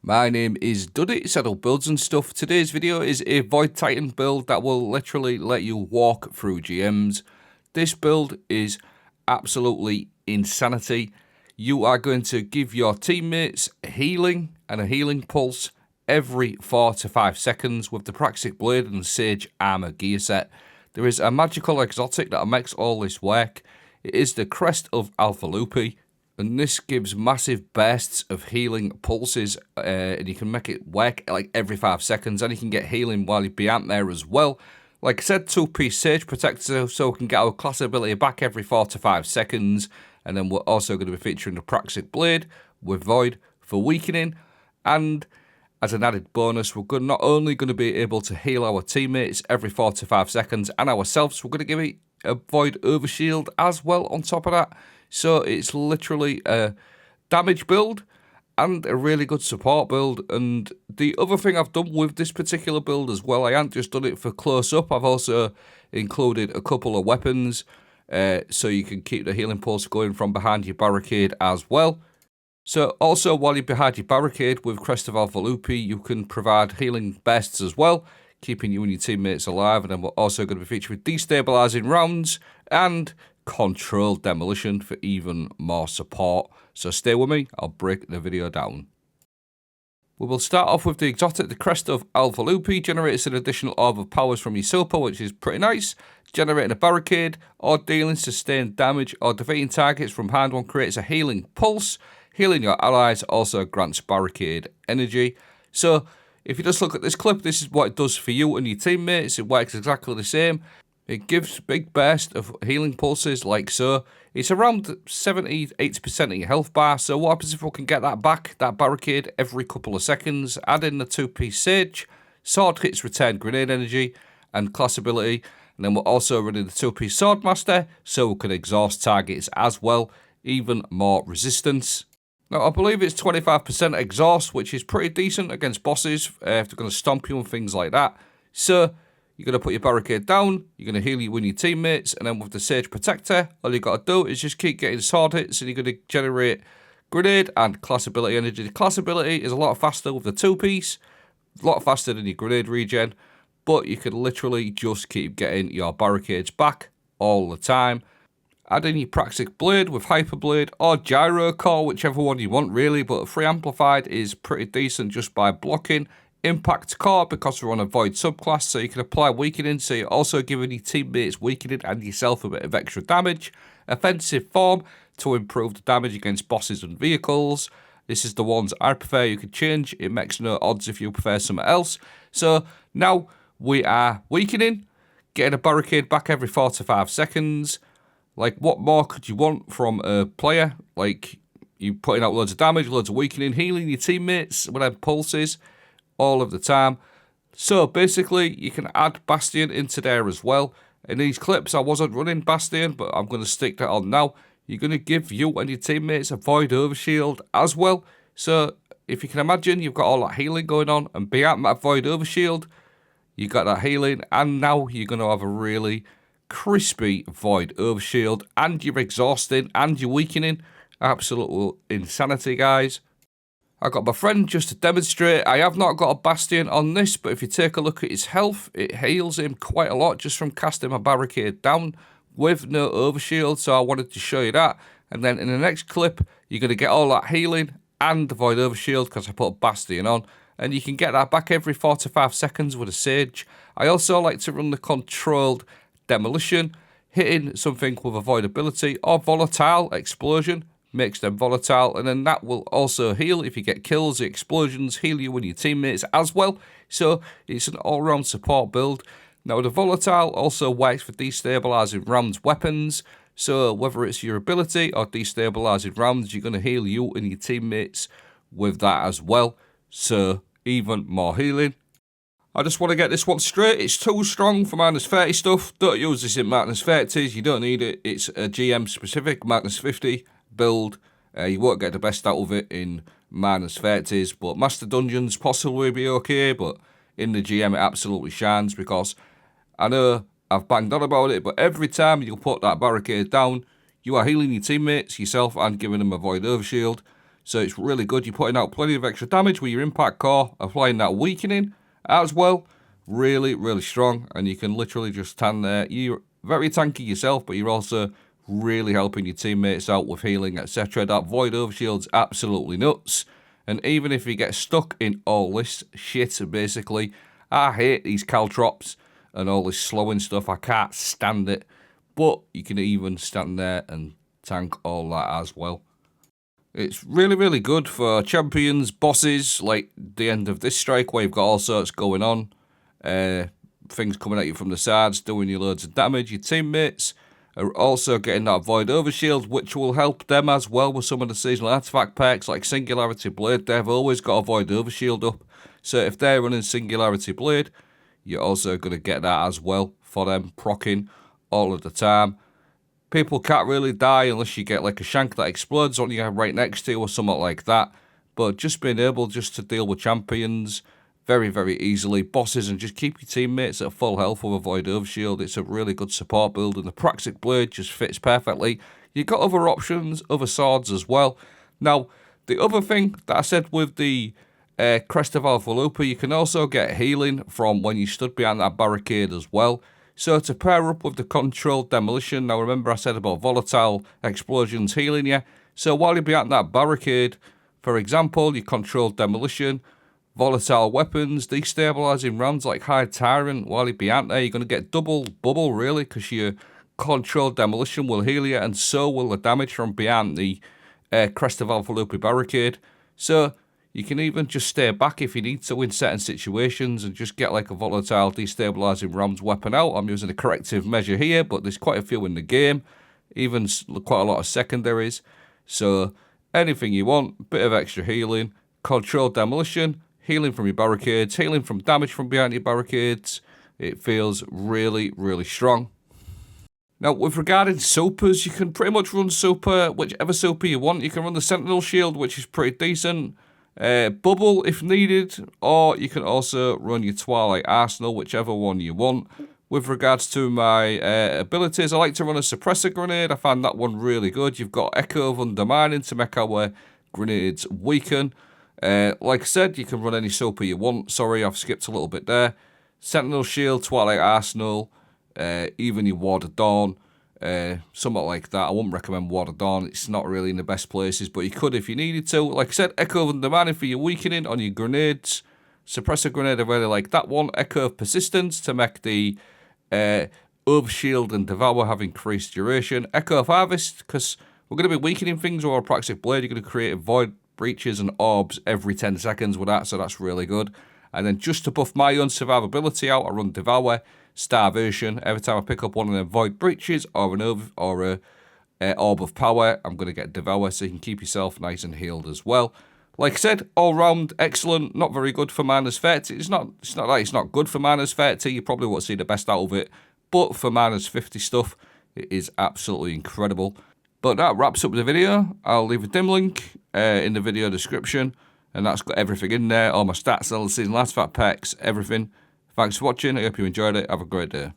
My name is Duddy, Saddle Builds and Stuff. Today's video is a Void Titan build that will literally let you walk through GMs. This build is absolutely insanity. You are going to give your teammates healing and a healing pulse every 4 to 5 seconds with the Praxic Blade and Sage Armor gear set. There is a magical exotic that makes all this work. It is the Crest of Alpha Lupi. And this gives massive bursts of healing pulses, and you can make it work like every 5 seconds, and you can get healing while you be out there as well. Like I said, 2-piece Sage Protector, so we can get our class ability back every 4 to 5 seconds. And then we're also going to be featuring the Praxic Blade with Void for weakening. And as an added bonus, we're not only going to be able to heal our teammates every 4 to 5 seconds and ourselves, we're going to give it a Void Overshield as well on top of that. So it's literally a damage build and a really good support build. And the other thing I've done with this particular build as well, I haven't just done it for close up, I've also included a couple of weapons so you can keep the healing pulse going from behind your barricade as well. So also while you're behind your barricade with Crest of Alpha Lupi, you can provide healing bursts as well, keeping you and your teammates alive. And then we're also going to be featuring destabilizing rounds and controlled demolition for even more support. So stay with me, I'll break the video down. We will start off with the exotic, the Crest of Alpha Lupi. Generates an additional orb of powers from your super, which is pretty nice. Generating a barricade or dealing sustained damage or defeating targets from hand one creates a healing pulse. Healing your allies also grants barricade energy. So if you just look at this clip, this is what it does for you and your teammates. It works exactly the same. It gives big burst of healing pulses like so. It's around 70-80% of your health bar. So what happens if we can get that back, that barricade, every couple of seconds? Add in the 2-piece Sage, sword hits return grenade energy and class ability. And then we're also running the 2-piece Swordmaster so we can exhaust targets as well. Even more resistance. Now I believe it's 25% exhaust, which is pretty decent against bosses if they're going to stomp you and things like that. So you're going to put your barricade down, you're going to heal you and your teammates, and then with the Sage Protector, all you got to do is just keep getting sword hits, and you're going to generate grenade and class ability energy. The class ability is a lot faster with the 2-piece, a lot faster than your grenade regen, but you can literally just keep getting your barricades back all the time. Add in your Praxic Blade with Hyper Blade or Gyro Core, whichever one you want really, but free amplified is pretty decent just by blocking. Impact Core because we're on a Void subclass, so you can apply weakening, so you're also giving your teammates weakening and yourself a bit of extra damage. Offensive Form to improve the damage against bosses and vehicles. This is the ones I prefer. You can change, it makes no odds if you prefer something else. So now we are weakening, getting a barricade back every 4 to 5 seconds. Like, what more could you want from a player? Like, you putting out loads of damage, loads of weakening, healing your teammates with them pulses all of the time. So basically you can add Bastion into there as well. In these clips I wasn't running Bastion, but I'm going to stick that on now. You're going to give you and your teammates a Void Overshield as well. So if you can imagine, you've got all that healing going on, and beyond that Void Overshield, you got that healing, and now you're going to have a really crispy Void Overshield, and you're exhausting and you're weakening. Absolute insanity, guys. I got my friend just to demonstrate. I have not got a Bastion on this, but if you take a look at his health, it heals him quite a lot just from casting my barricade down with no overshield. So I wanted to show you that. And then in the next clip, you're going to get all that healing and the Void Overshield because I put a Bastion on. And you can get that back every 4 to 5 seconds with a Sage. I also like to run the controlled demolition, hitting something with a Void ability or volatile explosion. Makes them volatile, and then that will also heal if you get kills. The explosions heal you and your teammates as well, so it's an all-round support build. Now the volatile also works for destabilizing rounds weapons, so whether it's your ability or destabilizing rounds, you're going to heal you and your teammates with that as well, so even more healing. I just want to get this one straight. It's too strong for -30 stuff. Don't use this in -30s, you don't need it. It's a GM specific -50 build. You won't get the best out of it in -30s, but Master Dungeons possibly be okay, but in the GM it absolutely shines, because I know I've banged on about it, but every time you put that barricade down, you are healing your teammates, yourself, and giving them a Void Overshield. So it's really good. You're putting out plenty of extra damage with your impact core, applying that weakening as well. Really, really strong. And you can literally just stand there. You're very tanky yourself, but you're also really helping your teammates out with healing, etc. That Void Overshield's absolutely nuts. And even if you get stuck in all this shit, basically, I hate these caltrops and all this slowing stuff. I can't stand it. But you can even stand there and tank all that as well. It's really, really good for champions, bosses, like the end of this strike where you've got all sorts going on. Things coming at you from the sides, doing you loads of damage. Your teammates are also getting that Void Overshield, which will help them as well with some of the seasonal artifact packs like Singularity Blade. They've always got a Void Overshield up. So if they're running Singularity Blade, you're also going to get that as well for them proccing all of the time. People can't really die unless you get like a shank that explodes on you right next to you or something like that. But just being able just to deal with champions very, very easily, bosses, and just keep your teammates at full health with a Void Overshield. It's a really good support build, and the Praxic Blade just fits perfectly. You've got other options, other swords as well. Now, the other thing that I said with the Crest of Alpha Looper, you can also get healing from when you stood behind that barricade as well. So to pair up with the controlled demolition, now remember I said about volatile explosions healing you. So while you're behind that barricade, for example, you controlled demolition, volatile weapons, destabilizing rounds like High Tyrant, while you're behind there, you're going to get double bubble really, because your controlled demolition will heal you, and so will the damage from behind the Crest of Alpha Looper barricade. So you can even just stay back if you need to in certain situations and just get like a volatile destabilizing Rams weapon out. I'm using a corrective measure here, but there's quite a few in the game, even quite a lot of secondaries. So anything you want, bit of extra healing, controlled demolition, healing from your barricades, healing from damage from behind your barricades. It feels really, really strong. Now, with regarding supers, you can pretty much run super, whichever super you want. You can run the Sentinel Shield, which is pretty decent. Bubble if needed, or you can also run your Twilight Arsenal, whichever one you want. With regards to my abilities, I like to run a Suppressor Grenade. I find that one really good. You've got Echo of Undermining to make our grenades weaken. Like I said, you can run any super you want. Sorry, I've skipped a little bit there. Sentinel Shield, Twilight Arsenal, even your Ward of Dawn, something like that. I wouldn't recommend Ward of Dawn. It's not really in the best places, but you could if you needed to. Like I said, Echo of Undermining for your weakening on your grenades. Suppressor Grenade, I really like that one. Echo of Persistence to make the Overshield and Devour have increased duration. Echo of Harvest, because we're going to be weakening things with our Praxic Blade. You're going to create void breaches and orbs every 10 seconds with that, so that's really good. And then just to buff my own survivability out, I run Devour, Starvation. Every time I pick up one of them void breaches or a orb of power, I'm going to get Devour, so you can keep yourself nice and healed as well. Like I said, all round excellent, not very good for minus 30. It's not like it's not good for minus 30. You probably won't see the best out of it, but for minus 50 stuff, it is absolutely incredible. But that wraps up the video. I'll leave a dim link in the video description, and that's got everything in there, all my stats, all the season last fat packs, everything. Thanks for watching. I hope you enjoyed it. Have a great day.